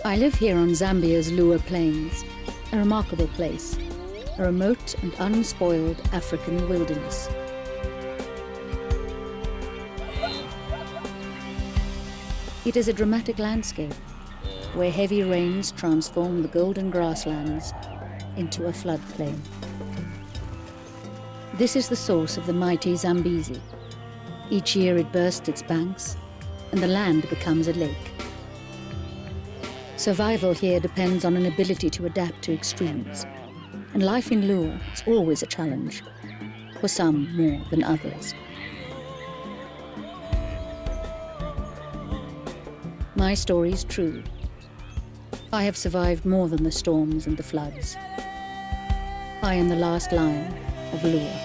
I live here on Zambia's Liuwa Plains, a remarkable place, a remote and unspoiled African wilderness. It is a dramatic landscape where heavy rains transform the golden grasslands into a floodplain. This is the source of the mighty Zambezi. Each year it bursts its banks and the land becomes a lake. Survival here depends on an ability to adapt to extremes, and life in Liuwa is always a challenge, for some more than others. My story is true. I have survived more than the storms and the floods. I am the last lion of Liuwa.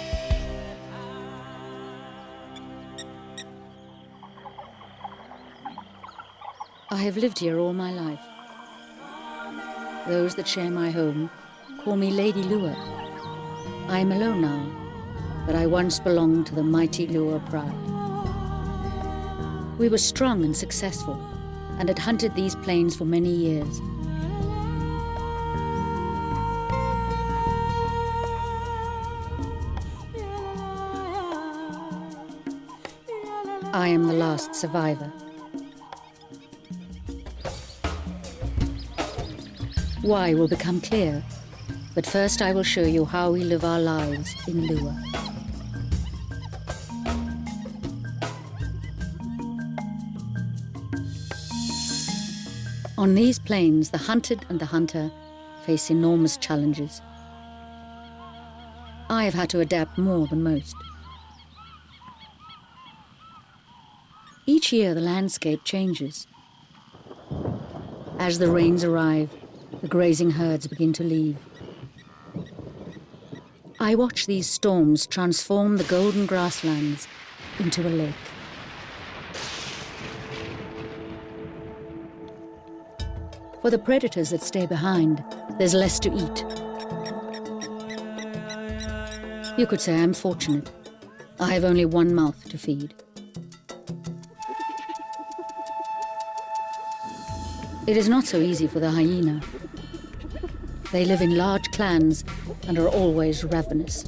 I have lived here all my life. Those that share my home call me Lady Liuwa. I am alone now, but I once belonged to the mighty Liuwa pride. We were strong and successful, and had hunted these plains for many years. I am the last survivor. Why will become clear, but first I will show you how we live our lives in Liuwa. On these plains, the hunted and the hunter face enormous challenges. I have had to adapt more than most. Each year the landscape changes. As the rains arrive, the grazing herds begin to leave. I watch these storms transform the golden grasslands into a lake. For the predators that stay behind, there's less to eat. You could say I'm fortunate. I have only one mouth to feed. It is not so easy for the hyena. They live in large clans and are always ravenous.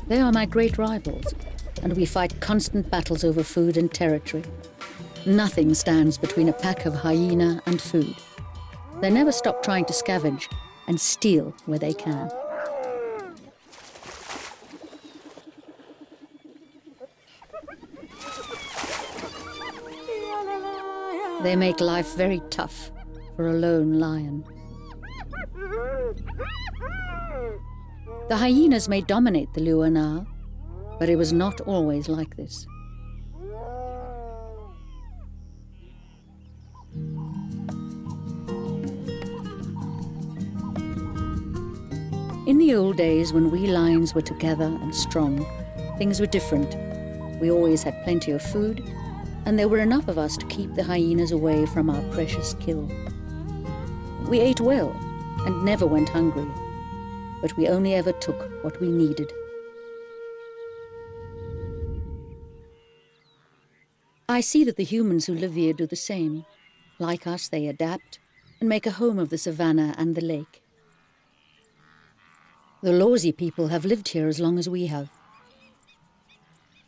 They are my great rivals, and we fight constant battles over food and territory. Nothing stands between a pack of hyena and food. They never stop trying to scavenge and steal where they can. They make life very tough for a lone lion. The hyenas may dominate the Liuwa now, but it was not always like this. In the old days, when we lions were together and strong, things were different. We always had plenty of food, and there were enough of us to keep the hyenas away from our precious kill. We ate well and never went hungry, but we only ever took what we needed. I see that the humans who live here do the same. Like us, they adapt and make a home of the savannah and the lake. The Lawsi people have lived here as long as we have.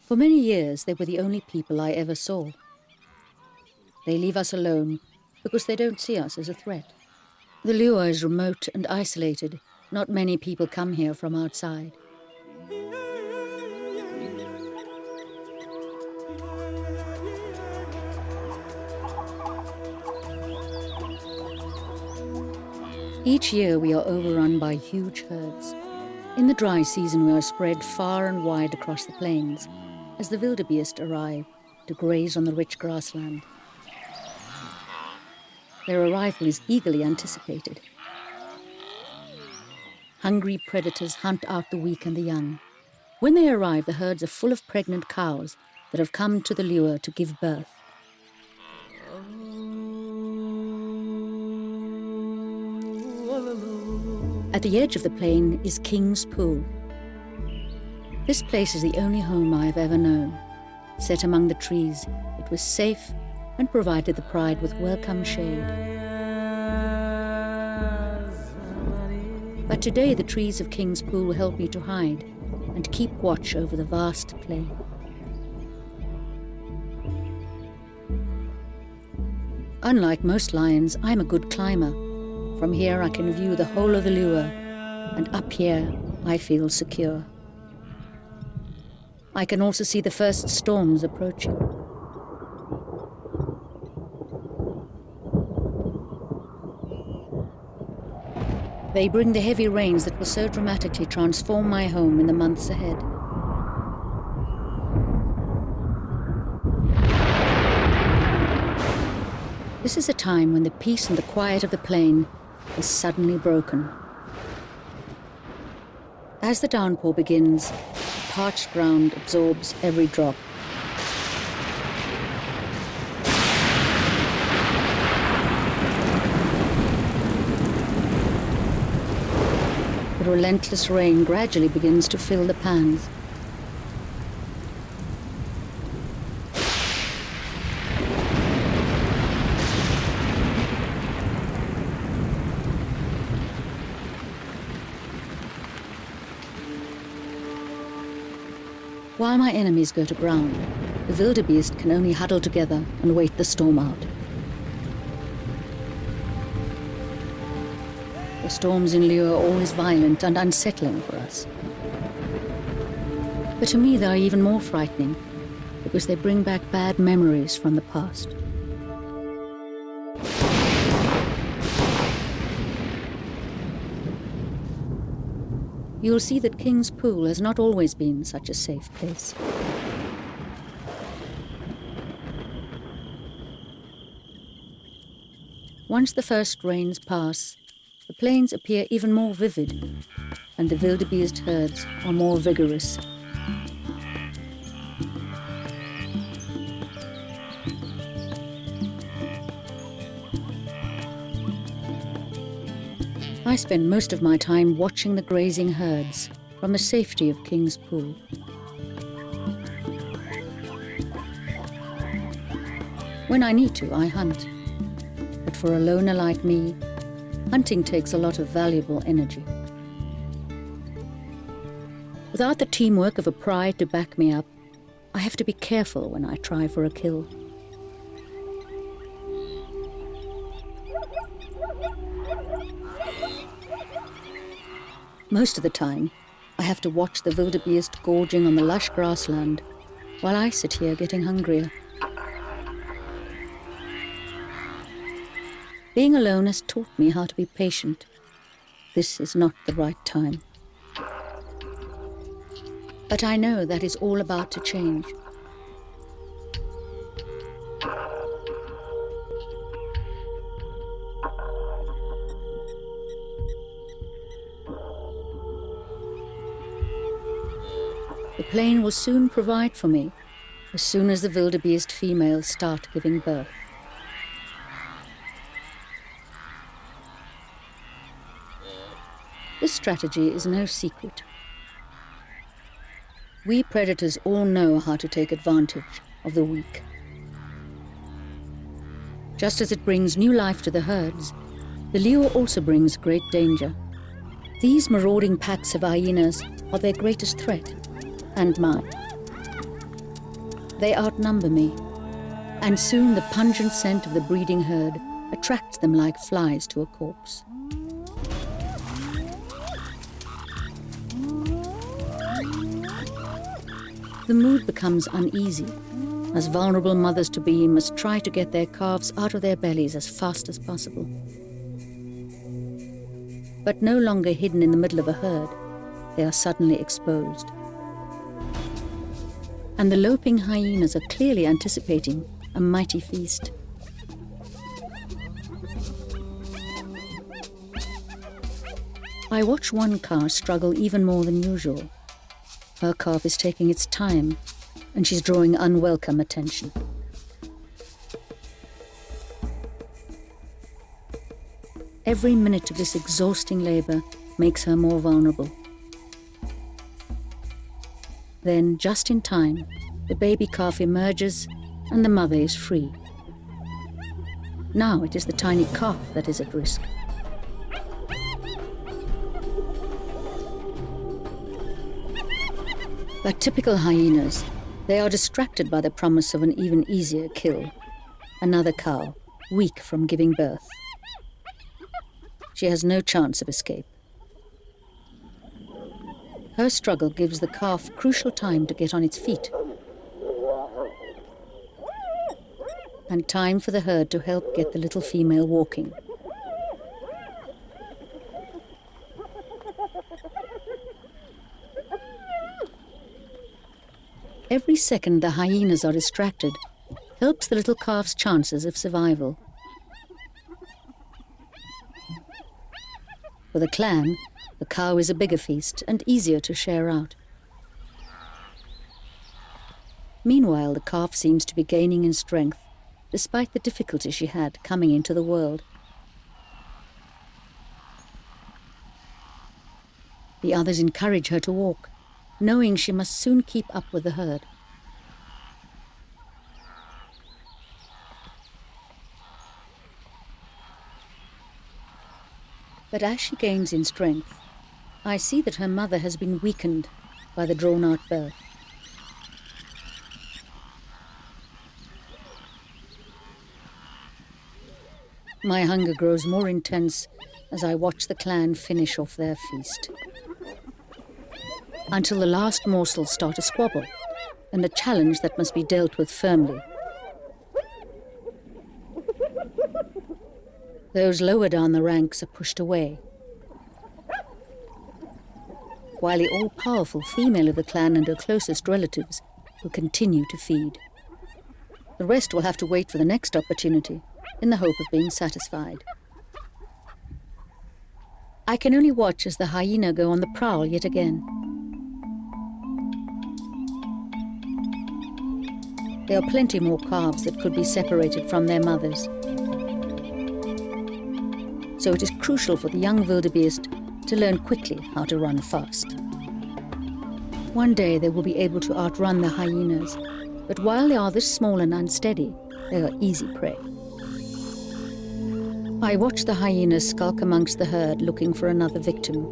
For many years, they were the only people I ever saw. They leave us alone because they don't see us as a threat. The Liuwa is remote and isolated. Not many people come here from outside. Each year we are overrun by huge herds. In the dry season we are spread far and wide across the plains as the wildebeest arrive to graze on the rich grassland. Their arrival is eagerly anticipated. Hungry predators hunt out the weak and the young. When they arrive, the herds are full of pregnant cows that have come to the Liuwa to give birth. At the edge of the plain is King's Pool. This place is the only home I have ever known. Set among the trees, it was safe and provided the pride with welcome shade. But today the trees of King's Pool help me to hide and keep watch over the vast plain. Unlike most lions, I'm a good climber. From here I can view the whole of the Liuwa, and up here I feel secure. I can also see the first storms approaching. They bring the heavy rains that will so dramatically transform my home in the months ahead. This is a time when the peace and the quiet of the plain is suddenly broken. As the downpour begins, the parched ground absorbs every drop. The relentless rain gradually begins to fill the pans. While my enemies go to ground, the wildebeest can only huddle together and wait the storm out. The storms in Liuwa are always violent and unsettling for us. But to me they are even more frightening because they bring back bad memories from the past. You'll see that King's Pool has not always been such a safe place. Once the first rains pass, the plains appear even more vivid, and the wildebeest herds are more vigorous. I spend most of my time watching the grazing herds from the safety of King's Pool. When I need to, I hunt. But for a loner like me, hunting takes a lot of valuable energy. Without the teamwork of a pride to back me up, I have to be careful when I try for a kill. Most of the time, I have to watch the wildebeest gorging on the lush grassland while I sit here getting hungrier. Being alone has taught me how to be patient. This is not the right time. But I know that is all about to change. The plain will soon provide for me, as soon as the wildebeest females start giving birth. This strategy is no secret. We predators all know how to take advantage of the weak. Just as it brings new life to the herds, the Liuwa also brings great danger. These marauding packs of hyenas are their greatest threat, and mine. They outnumber me, and soon the pungent scent of the breeding herd attracts them like flies to a corpse. The mood becomes uneasy, as vulnerable mothers-to-be must try to get their calves out of their bellies as fast as possible. But no longer hidden in the middle of a herd, they are suddenly exposed. And the loping hyenas are clearly anticipating a mighty feast. I watch one calf struggle even more than usual. Her calf is taking its time, and she's drawing unwelcome attention. Every minute of this exhausting labor makes her more vulnerable. Then, just in time, the baby calf emerges and the mother is free. Now it is the tiny calf that is at risk. Like typical hyenas, they are distracted by the promise of an even easier kill. Another cow, weak from giving birth. She has no chance of escape. Her struggle gives the calf crucial time to get on its feet, and time for the herd to help get the little female walking. Every second the hyenas are distracted helps the little calf's chances of survival. For the clan, the cow is a bigger feast and easier to share out. Meanwhile, the calf seems to be gaining in strength, despite the difficulty she had coming into the world. The others encourage her to walk, knowing she must soon keep up with the herd. But as she gains in strength, I see that her mother has been weakened by the drawn-out birth. My hunger grows more intense as I watch the clan finish off their feast, until the last morsels start a squabble, and a challenge that must be dealt with firmly. Those lower down the ranks are pushed away, while the all-powerful female of the clan and her closest relatives will continue to feed. The rest will have to wait for the next opportunity, in the hope of being satisfied. I can only watch as the hyena go on the prowl yet again. There are plenty more calves that could be separated from their mothers. So it is crucial for the young wildebeest to learn quickly how to run fast. One day they will be able to outrun the hyenas, but while they are this small and unsteady, they are easy prey. I watch the hyenas skulk amongst the herd looking for another victim,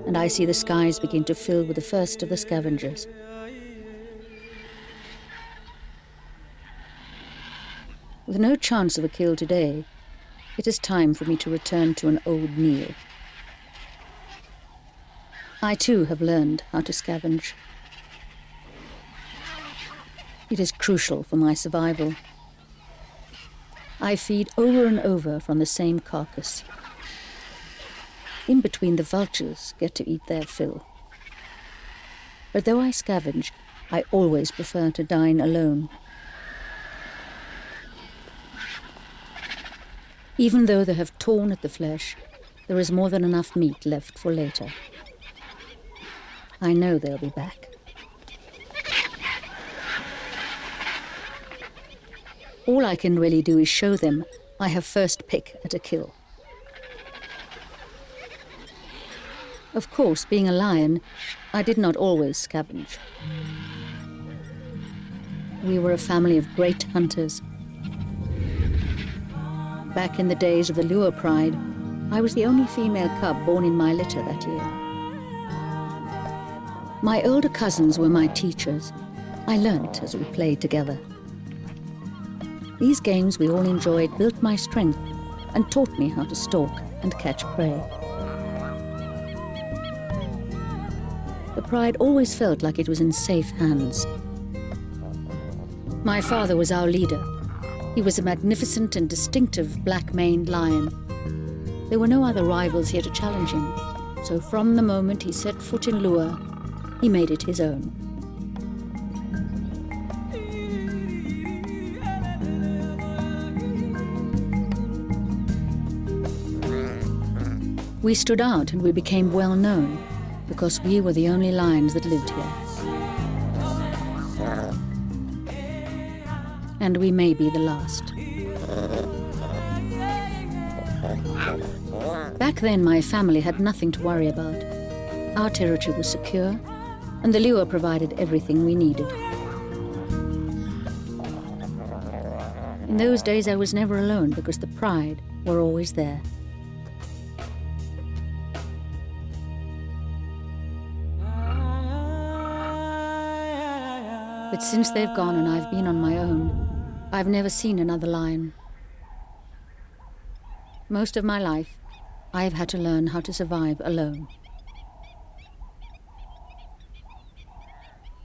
and I see the skies begin to fill with the first of the scavengers. With no chance of a kill today, it is time for me to return to an old meal. I too have learned how to scavenge. It is crucial for my survival. I feed over and over from the same carcass. In between, the vultures get to eat their fill. But though I scavenge, I always prefer to dine alone. Even though they have torn at the flesh, there is more than enough meat left for later. I know they'll be back. All I can really do is show them I have first pick at a kill. Of course, being a lion, I did not always scavenge. We were a family of great hunters. Back in the days of the Liuwa pride, I was the only female cub born in my litter that year. My older cousins were my teachers. I learnt as we played together. These games we all enjoyed built my strength and taught me how to stalk and catch prey. The pride always felt like it was in safe hands. My father was our leader. He was a magnificent and distinctive black-maned lion. There were no other rivals here to challenge him, so from the moment he set foot in Liuwa, he made it his own. We stood out and we became well known because we were the only lions that lived here. And we may be the last. Back then, my family had nothing to worry about. Our territory was secure, and the Liuwa provided everything we needed. In those days I was never alone because the pride were always there. But since they've gone and I've been on my own, I've never seen another lion. Most of my life, I've had to learn how to survive alone.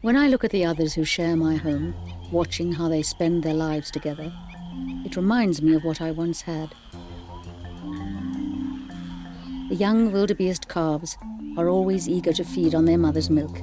When I look at the others who share my home, watching how they spend their lives together, it reminds me of what I once had. The young wildebeest calves are always eager to feed on their mother's milk.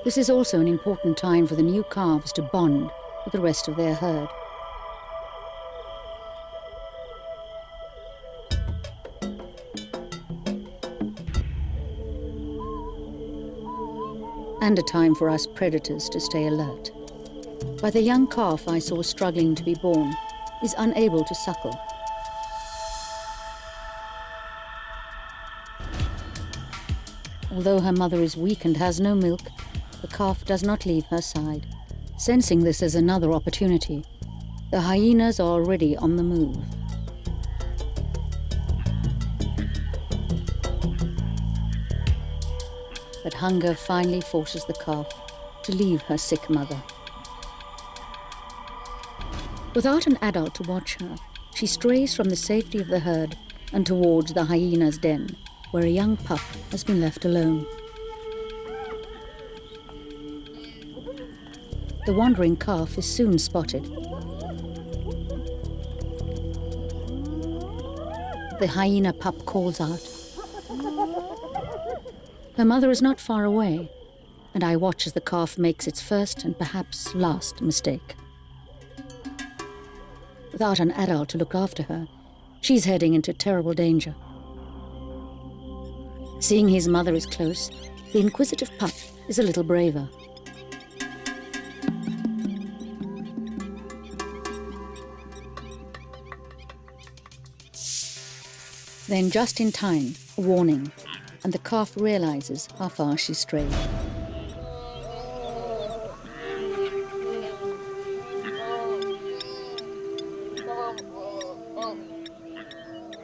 This is also an important time for the new calves to bond with the rest of their herd. And a time for us predators to stay alert. But the young calf I saw struggling to be born is unable to suckle. Although her mother is weak and has no milk, the calf does not leave her side. Sensing this as another opportunity, the hyenas are already on the move. But hunger finally forces the calf to leave her sick mother. Without an adult to watch her, she strays from the safety of the herd and towards the hyena's den, where a young pup has been left alone. The wandering calf is soon spotted. The hyena pup calls out. Her mother is not far away, and I watch as the calf makes its first and perhaps last mistake. Without an adult to look after her, she's heading into terrible danger. Seeing his mother is close, the inquisitive pup is a little braver. Then just in time, a warning, and the calf realizes how far she's strayed.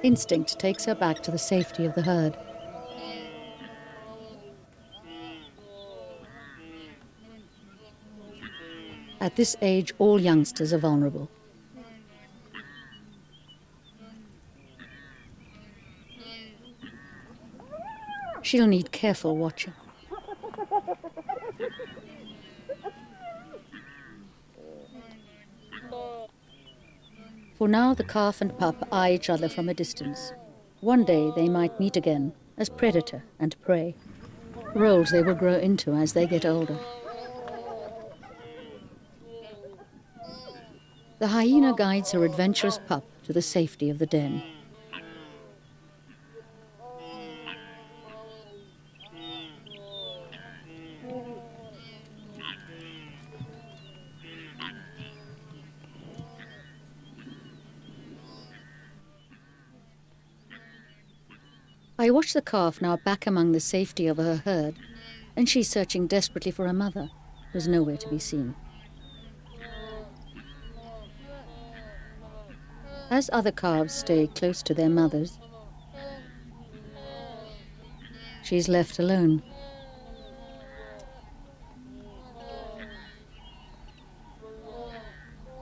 Instinct takes her back to the safety of the herd. At this age, all youngsters are vulnerable. She'll need careful watching. For now, the calf and pup eye each other from a distance. One day they might meet again as predator and prey, roles they will grow into as they get older. The hyena guides her adventurous pup to the safety of the den. I watch the calf now back among the safety of her herd, and she's searching desperately for her mother, who's nowhere to be seen. As other calves stay close to their mothers, she's left alone.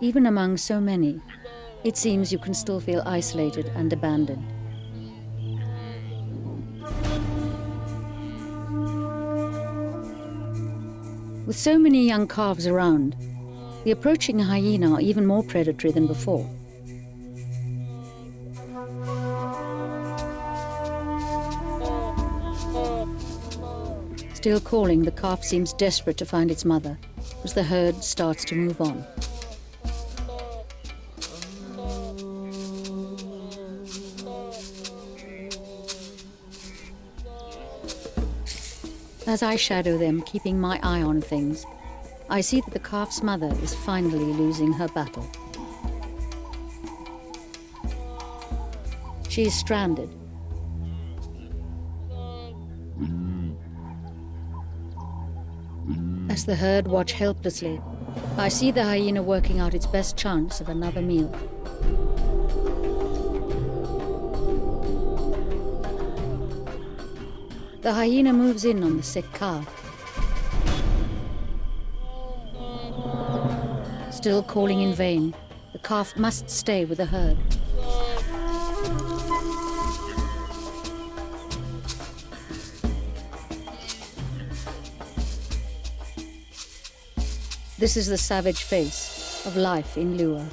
Even among so many, it seems you can still feel isolated and abandoned. With so many young calves around, the approaching hyena are even more predatory than before. Still calling, the calf seems desperate to find its mother as the herd starts to move on. As I shadow them, keeping my eye on things, I see that the calf's mother is finally losing her battle. She is stranded. As the herd watch helplessly, I see the hyena working out its best chance of another meal. The hyena moves in on the sick calf. Still calling in vain, the calf must stay with the herd. This is the savage face of life in Liuwa.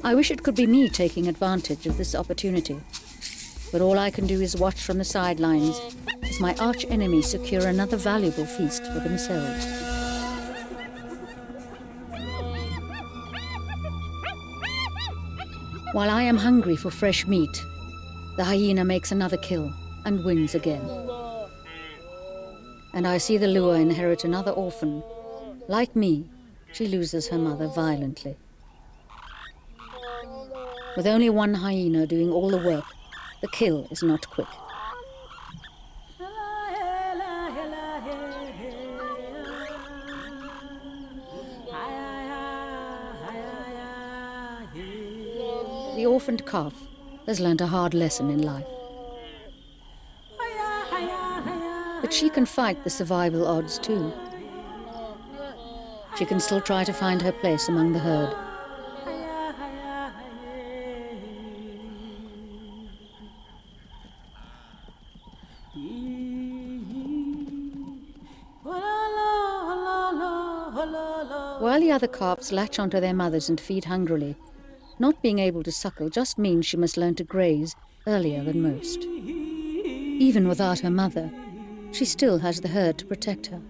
I wish it could be me taking advantage of this opportunity, but all I can do is watch from the sidelines as my arch-enemy secure another valuable feast for themselves. While I am hungry for fresh meat, the hyena makes another kill and wins again. And I see the Liuwa inherit another orphan. Like me, she loses her mother violently. With only one hyena doing all the work, the kill is not quick. The orphaned calf has learned a hard lesson in life. But she can fight the survival odds too. She can still try to find her place among the herd. While the other calves latch onto their mothers and feed hungrily, not being able to suckle just means she must learn to graze earlier than most. Even without her mother, she still has the herd to protect her.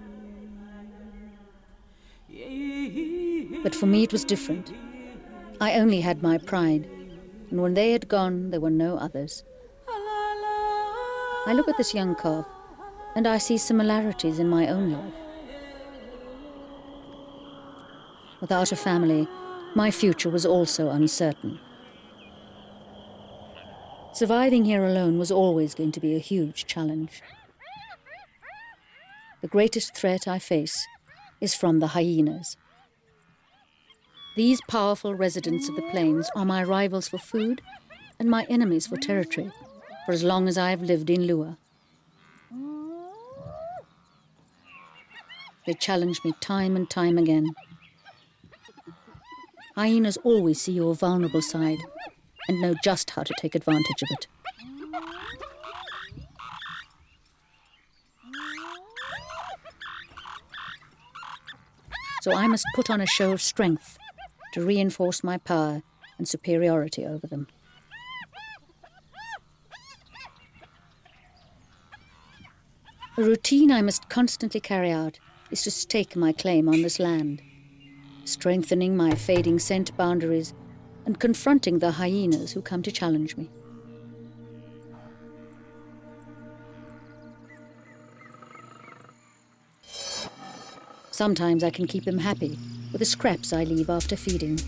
But for me it was different. I only had my pride, and when they had gone, there were no others. I look at this young calf, and I see similarities in my own life. Without a family, my future was also uncertain. Surviving here alone was always going to be a huge challenge. The greatest threat I face is from the hyenas. These powerful residents of the plains are my rivals for food and my enemies for territory, for as long as I have lived in Liuwa. They challenge me time and time again. Hyenas always see your vulnerable side and know just how to take advantage of it. So I must put on a show of strength to reinforce my power and superiority over them. A routine I must constantly carry out is to stake my claim on this land, strengthening my fading scent boundaries and confronting the hyenas who come to challenge me. Sometimes I can keep them happy with the scraps I leave after feeding.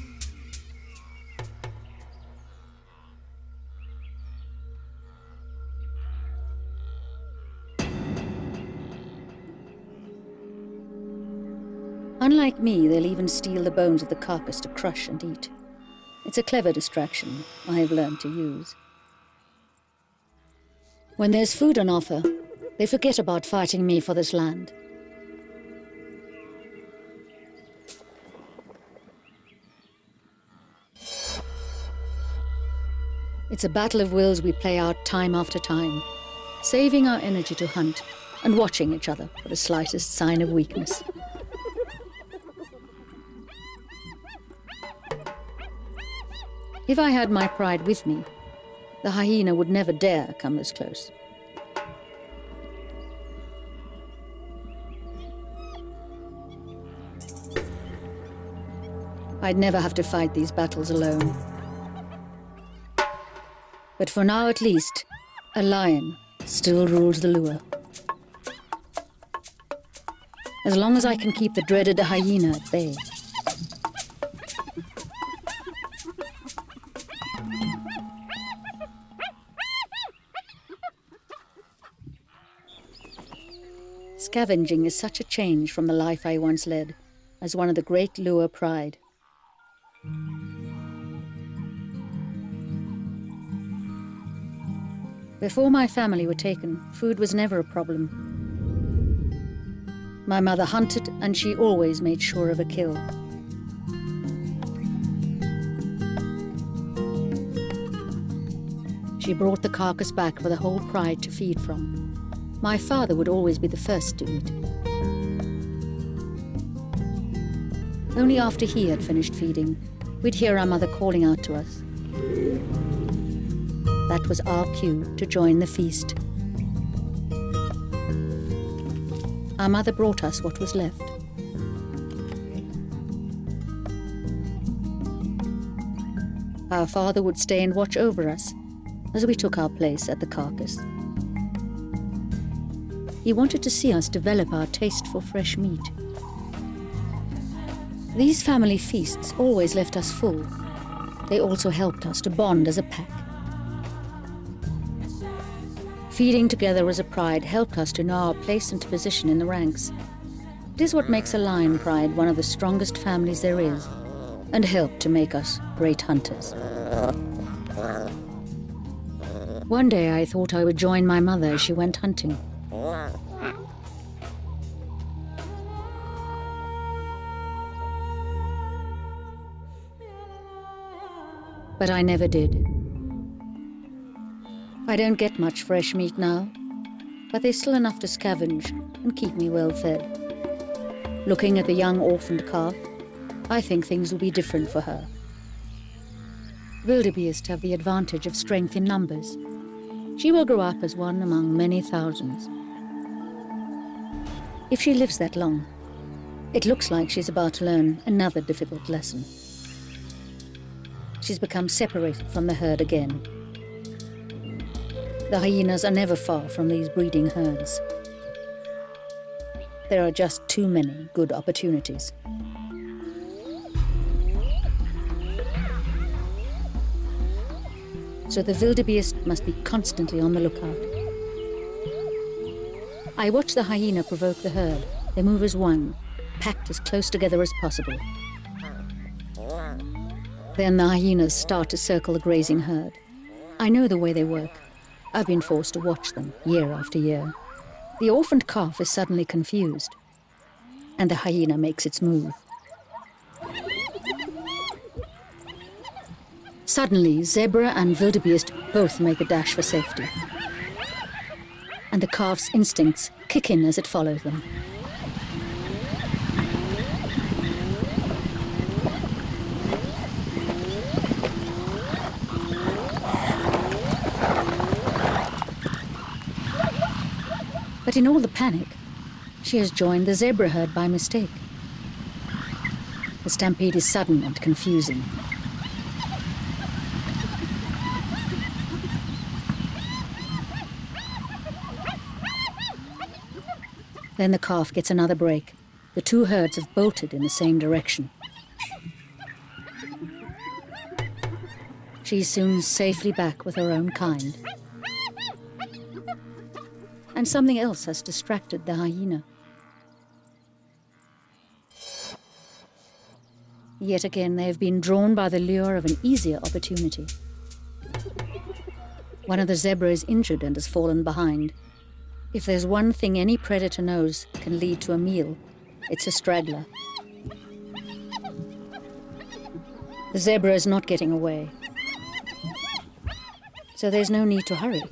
Unlike me, they'll even steal the bones of the carcass to crush and eat. It's a clever distraction I have learned to use. When there's food on offer, they forget about fighting me for this land. It's a battle of wills we play out time after time, saving our energy to hunt and watching each other for the slightest sign of weakness. If I had my pride with me, the hyena would never dare come this close. I'd never have to fight these battles alone. But for now at least, a lion still rules the Liuwa. as long as I can keep the dreaded hyena at bay. Scavenging is such a change from the life I once led as one of the great Liuwa pride. Before my family were taken, food was never a problem. My mother hunted, and she always made sure of a kill. She brought the carcass back for the whole pride to feed from. My father would always be the first to eat. Only after he had finished feeding, we'd hear our mother calling out to us. That was our cue to join the feast. Our mother brought us what was left. Our father would stay and watch over us as we took our place at the carcass. He wanted to see us develop our taste for fresh meat. These family feasts always left us full. They also helped us to bond as a pack. Feeding together as a pride helped us to know our place and position in the ranks. It is what makes a lion pride one of the strongest families there is, and helped to make us great hunters. One day I thought I would join my mother as she went hunting. But I never did. I don't get much fresh meat now, but there's still enough to scavenge and keep me well fed. Looking at the young orphaned calf, I think things will be different for her. Wildebeest have the advantage of strength in numbers. She will grow up as one among many thousands. If she lives that long, it looks like she's about to learn another difficult lesson. She's become separated from the herd again. The hyenas are never far from these breeding herds. There are just too many good opportunities. So the wildebeest must be constantly on the lookout. I watch the hyena provoke the herd. They move as one, packed as close together as possible. Then the hyenas start to circle the grazing herd. I know the way they work. I've been forced to watch them year after year. The orphaned calf is suddenly confused, and the hyena makes its move. Suddenly, zebra and wildebeest both make a dash for safety, and the calf's instincts kick in as it follows them. But in all the panic, she has joined the zebra herd by mistake. The stampede is sudden and confusing. Then the calf gets another break. The two herds have bolted in the same direction. She's soon safely back with her own kind. And something else has distracted the hyena. Yet again, they have been drawn by the lure of an easier opportunity. One of the zebra is injured and has fallen behind. If there's one thing any predator knows can lead to a meal, it's a straggler. The zebra is not getting away, so there's no need to hurry.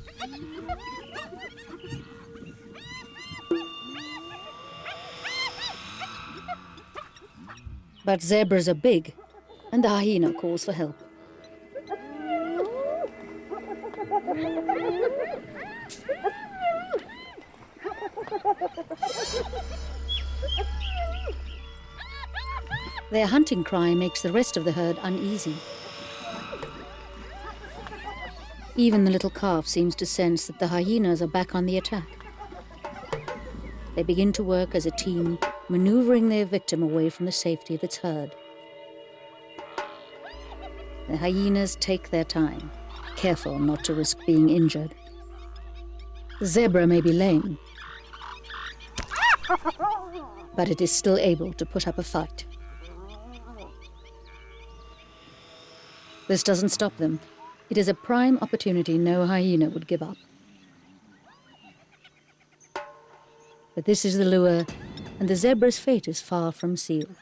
But zebras are big, and the hyena calls for help. Their hunting cry makes the rest of the herd uneasy. Even the little calf seems to sense that the hyenas are back on the attack. They begin to work as a team maneuvering their victim away from the safety of its herd. The hyenas take their time, careful not to risk being injured. The zebra may be lame, but it is still able to put up a fight. This doesn't stop them. It is a prime opportunity no hyena would give up. But this is the lure, and the zebra's fate is far from sealed.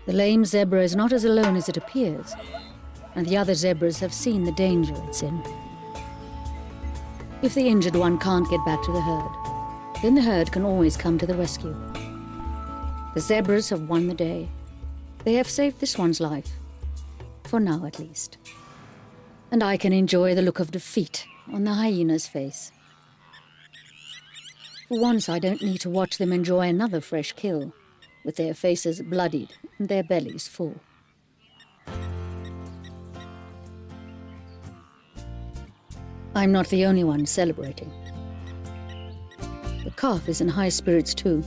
The lame zebra is not as alone as it appears, and the other zebras have seen the danger it's in. If the injured one can't get back to the herd, then the herd can always come to the rescue. The zebras have won the day. They have saved this one's life, for now at least. And I can enjoy the look of defeat on the hyena's face. For once, I don't need to watch them enjoy another fresh kill, with their faces bloodied and their bellies full. I'm not the only one celebrating. The calf is in high spirits too.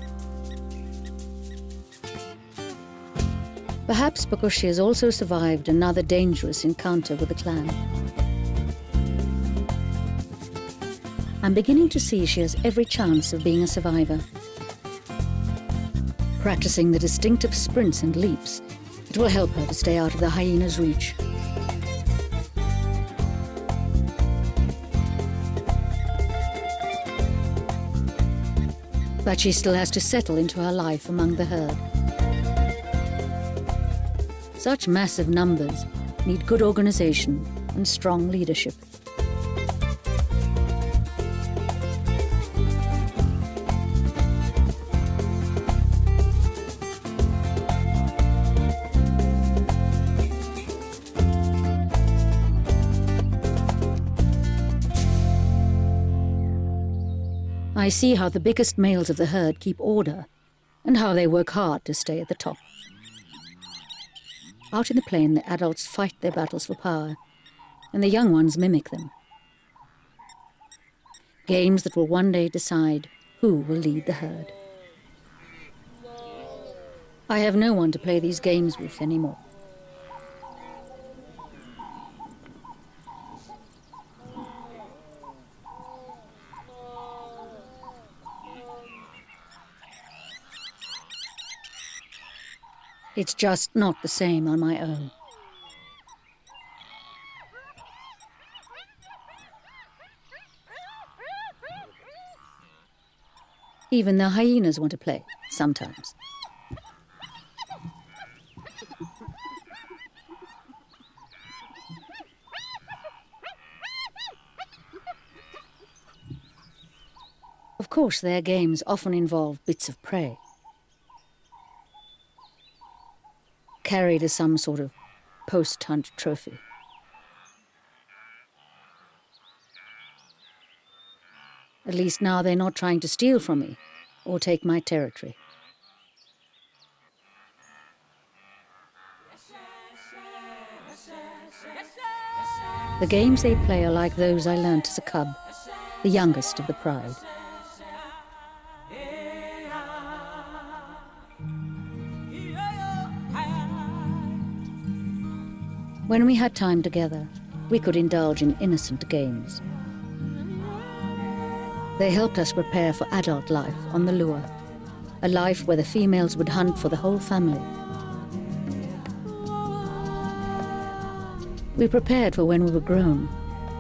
Perhaps because she has also survived another dangerous encounter with the clan. I'm beginning to see she has every chance of being a survivor. Practicing the distinctive sprints and leaps, it will help her to stay out of the hyena's reach. But she still has to settle into her life among the herd. Such massive numbers need good organization and strong leadership. I see how the biggest males of the herd keep order and how they work hard to stay at the top. Out in the plain, the adults fight their battles for power, and the young ones mimic them. Games that will one day decide who will lead the herd. I have no one to play these games with anymore. It's just not the same on my own. Even the hyenas want to play, sometimes. Of course, their games often involve bits of prey, carried as some sort of post-hunt trophy. At least now they're not trying to steal from me or take my territory. The games they play are like those I learnt as a cub, the youngest of the pride. When we had time together, we could indulge in innocent games. They helped us prepare for adult life on the Liuwa, a life where the females would hunt for the whole family. We prepared for when we were grown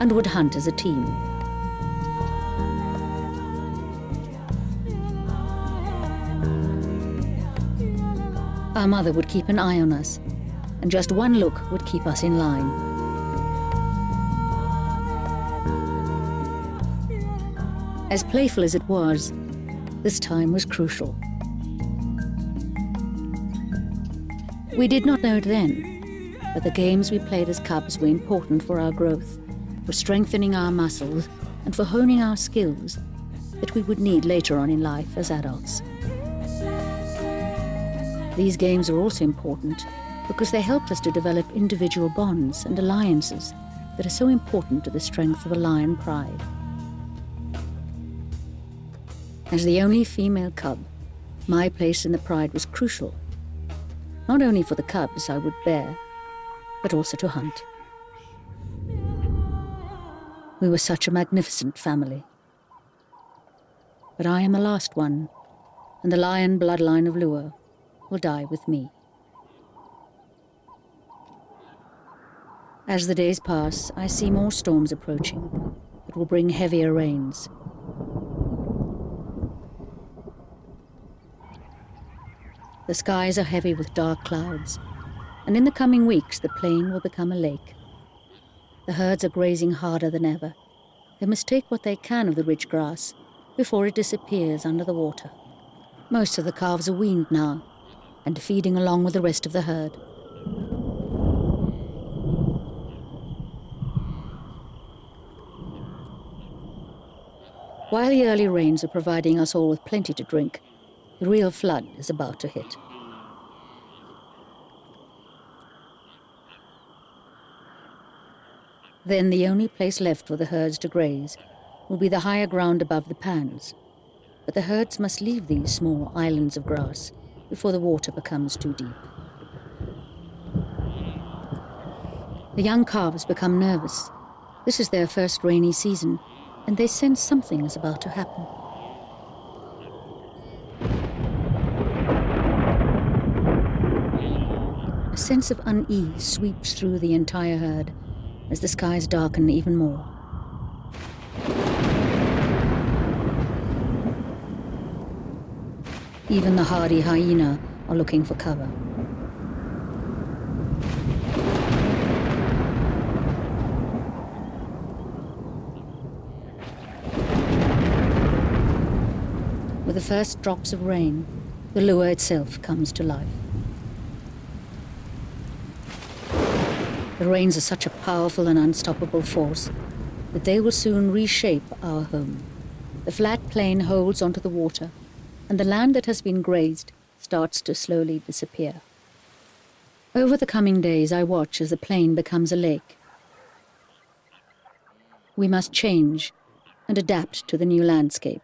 and would hunt as a team. Our mother would keep an eye on us, and just one look would keep us in line. As playful as it was, this time was crucial. We did not know it then, but the games we played as cubs were important for our growth, for strengthening our muscles, and for honing our skills that we would need later on in life as adults. These games are also important because they helped us to develop individual bonds and alliances that are so important to the strength of a lion pride. As the only female cub, my place in the pride was crucial, not only for the cubs I would bear, but also to hunt. We were such a magnificent family. But I am the last one, and the lion bloodline of Liuwa will die with me. As the days pass, I see more storms approaching that will bring heavier rains. The skies are heavy with dark clouds, and in the coming weeks the plain will become a lake. The herds are grazing harder than ever. They must take what they can of the rich grass before it disappears under the water. Most of the calves are weaned now and feeding along with the rest of the herd. While the early rains are providing us all with plenty to drink, the real flood is about to hit. Then the only place left for the herds to graze will be the higher ground above the pans. But the herds must leave these small islands of grass before the water becomes too deep. The young calves become nervous. This is their first rainy season, and they sense something is about to happen. A sense of unease sweeps through the entire herd as the skies darken even more. Even the hardy hyena are looking for cover. With the first drops of rain, the Liuwa itself comes to life. The rains are such a powerful and unstoppable force that they will soon reshape our home. The flat plain holds onto the water, and the land that has been grazed starts to slowly disappear. Over the coming days, I watch as the plain becomes a lake. We must change and adapt to the new landscape.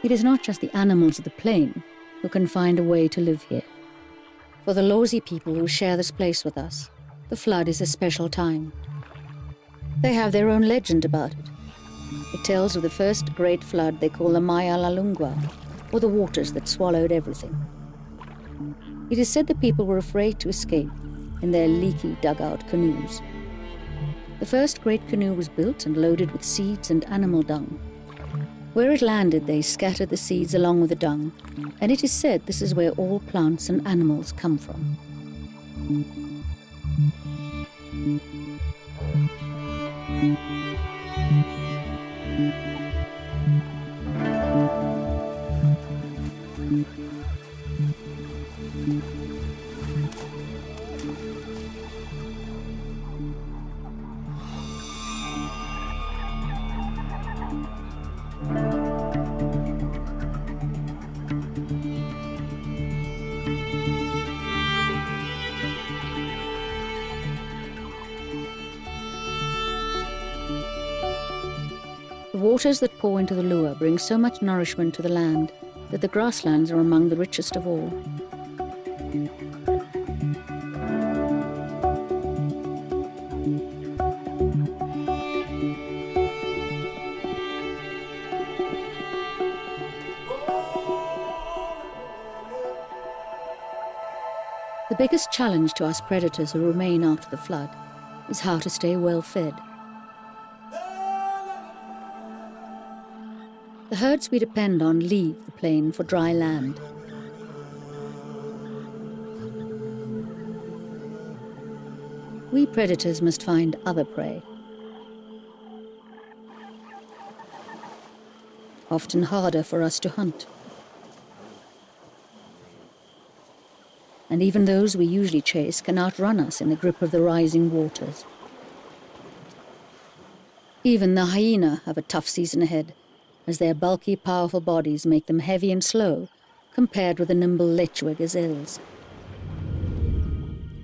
It is not just the animals of the plain who can find a way to live here. For the Lawsy people who share this place with us, the flood is a special time. They have their own legend about it. It tells of the first great flood they call the Maya Lalungwa, or the waters that swallowed everything. It is said the people were afraid to escape in their leaky dugout canoes. The first great canoe was built and loaded with seeds and animal dung. Where it landed, they scattered the seeds along with the dung, and it is said this is where all plants and animals come from. The waters that pour into the Liuwa bring so much nourishment to the land that the grasslands are among the richest of all. The biggest challenge to us predators who remain after the flood is how to stay well fed. The herds we depend on leave the plain for dry land. We predators must find other prey. often harder for us to hunt. And even those we usually chase can outrun us in the grip of the rising waters. Even the hyena have a tough season ahead, as their bulky, powerful bodies make them heavy and slow compared with the nimble Lechwe gazelles.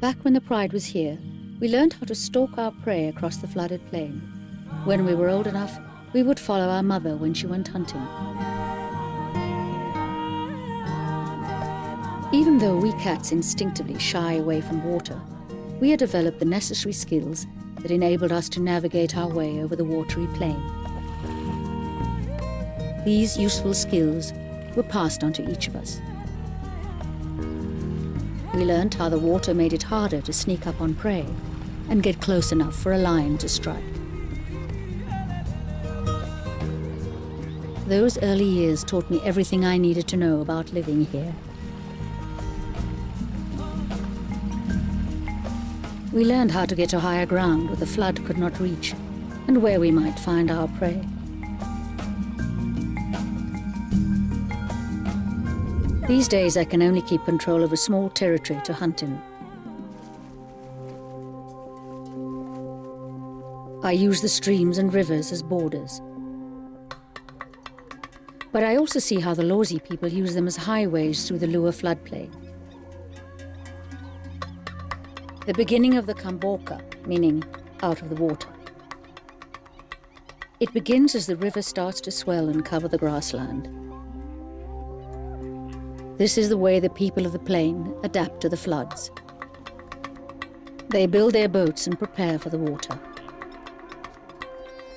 Back when the pride was here, we learned how to stalk our prey across the flooded plain. When we were old enough, we would follow our mother when she went hunting. Even though we cats instinctively shy away from water, we had developed the necessary skills that enabled us to navigate our way over the watery plain. These useful skills were passed on to each of us. We learned how the water made it harder to sneak up on prey and get close enough for a lion to strike. Those early years taught me everything I needed to know about living here. We learned how to get to higher ground where the flood could not reach, and where we might find our prey. These days I can only keep control of a small territory to hunt in. I use the streams and rivers as borders. But I also see how the Lawsi people use them as highways through the Liuwa floodplain. The beginning of the Kamboka, meaning out of the water. It begins as the river starts to swell and cover the grassland. This is the way the people of the plain adapt to the floods. They build their boats and prepare for the water.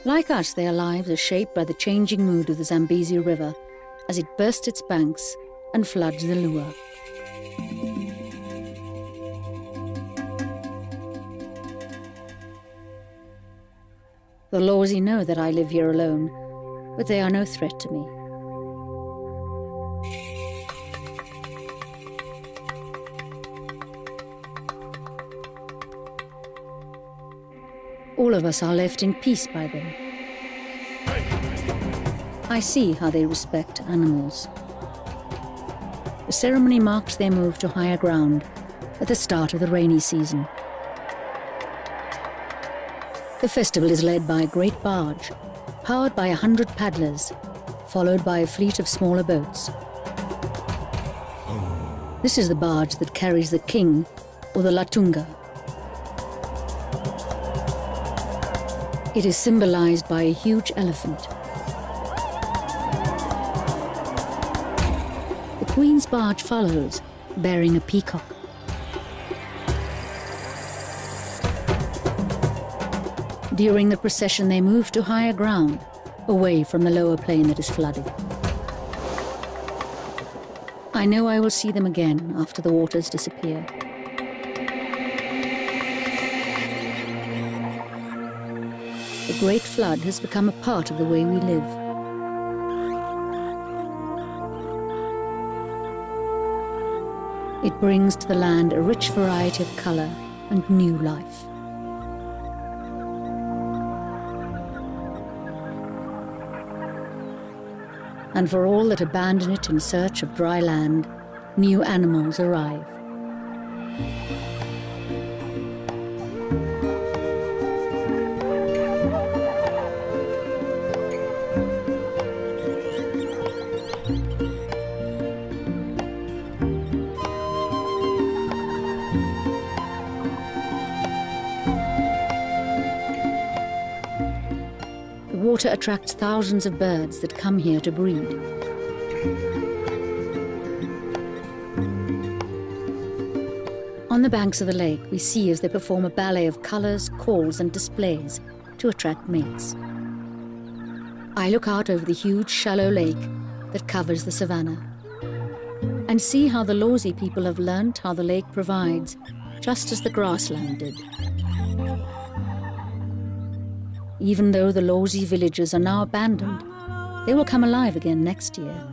Like us, their lives are shaped by the changing mood of the Zambezi River as it bursts its banks and floods the Liuwa. The Lawsi know that I live here alone, but they are no threat to me. All of us are left in peace by them. I see how they respect animals. The ceremony marks their move to higher ground at the start of the rainy season. The festival is led by a great barge, powered by 100 paddlers, followed by a fleet of smaller boats. This is the barge that carries the king, or the Latunga. It is symbolized by a huge elephant. The queen's barge follows, bearing a peacock. During the procession, they move to higher ground, away from the lower plain that is flooded. I know I will see them again after the waters disappear. The Great Flood has become a part of the way we live. It brings to the land a rich variety of color and new life. And for all that abandon it in search of dry land, new animals arrive. Water attracts thousands of birds that come here to breed. On the banks of the lake, we see as they perform a ballet of colors, calls, and displays to attract mates. I look out over the huge, shallow lake that covers the savannah and see how the Lawsi people have learnt how the lake provides, just as the grassland did. Even though the Lawsi villages are now abandoned, they will come alive again next year.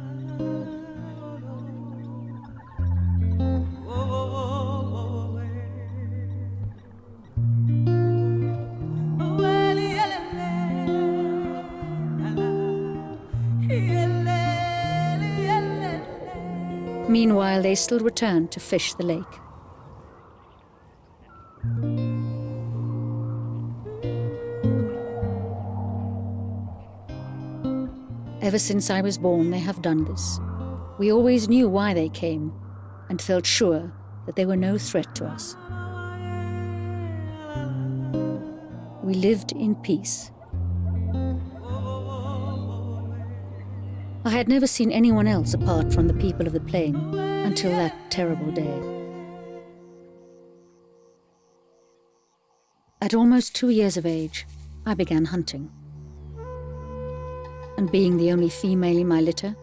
Yeah. Meanwhile, they still return to fish the lake. Ever since I was born, they have done this. We always knew why they came and felt sure that they were no threat to us. We lived in peace. I had never seen anyone else apart from the people of the plain until that terrible day. At almost 2 years of age, I began hunting. And being the only female in my litter,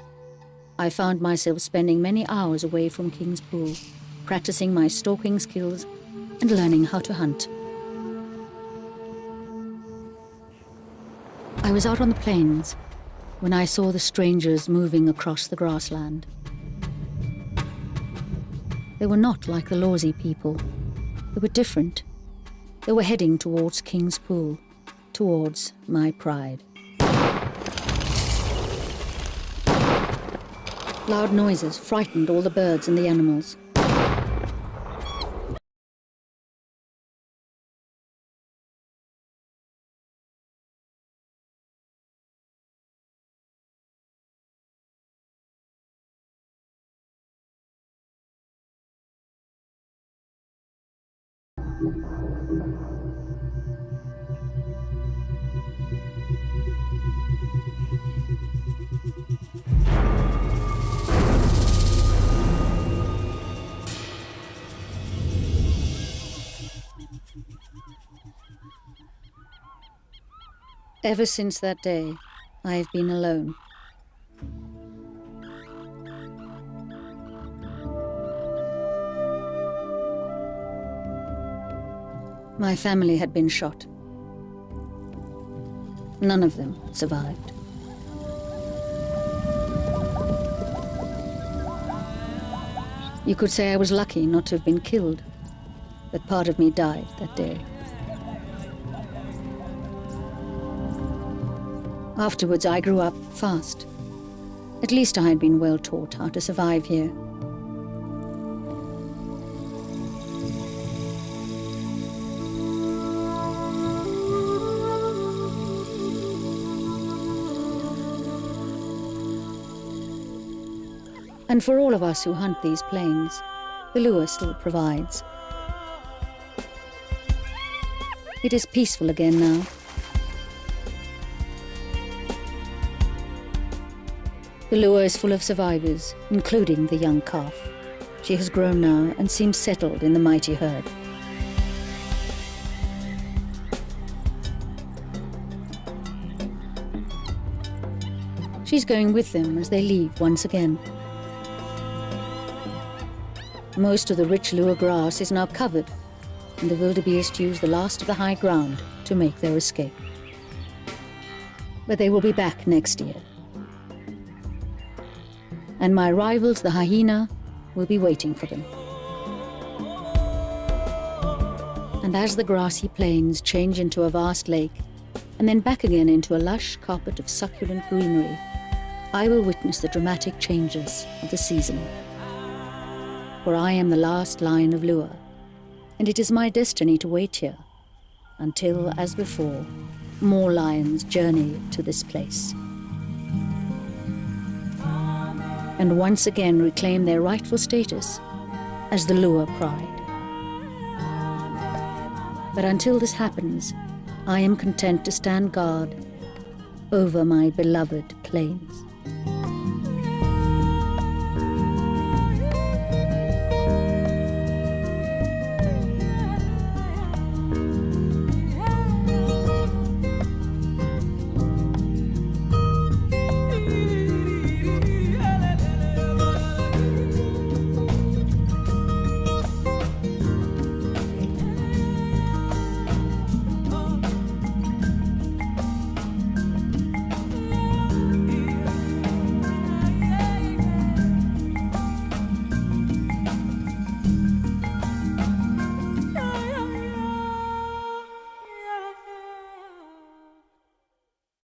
I found myself spending many hours away from King's Pool, practicing my stalking skills and learning how to hunt. I was out on the plains when I saw the strangers moving across the grassland. They were not like the Lawsy people. They were different. They were heading towards King's Pool, towards my pride. Loud noises frightened all the birds and the animals. Ever since that day, I have been alone. My family had been shot. None of them survived. You could say I was lucky not to have been killed, but part of me died that day. Afterwards, I grew up fast. At least I had been well taught how to survive here. And for all of us who hunt these plains, the lure still provides. It is peaceful again now. The lure is full of survivors, including the young calf. She has grown now and seems settled in the mighty herd. She's going with them as they leave once again. Most of the rich lure grass is now covered, and the wildebeest use the last of the high ground to make their escape. But they will be back next year. And my rivals, the hyena, will be waiting for them. And as the grassy plains change into a vast lake, and then back again into a lush carpet of succulent greenery, I will witness the dramatic changes of the season. For I am the last Lion of Liuwa, and it is my destiny to wait here, until, as before, more lions journey to this place. And once again reclaim their rightful status as the Liuwa pride. But until this happens, I am content to stand guard over my beloved plains.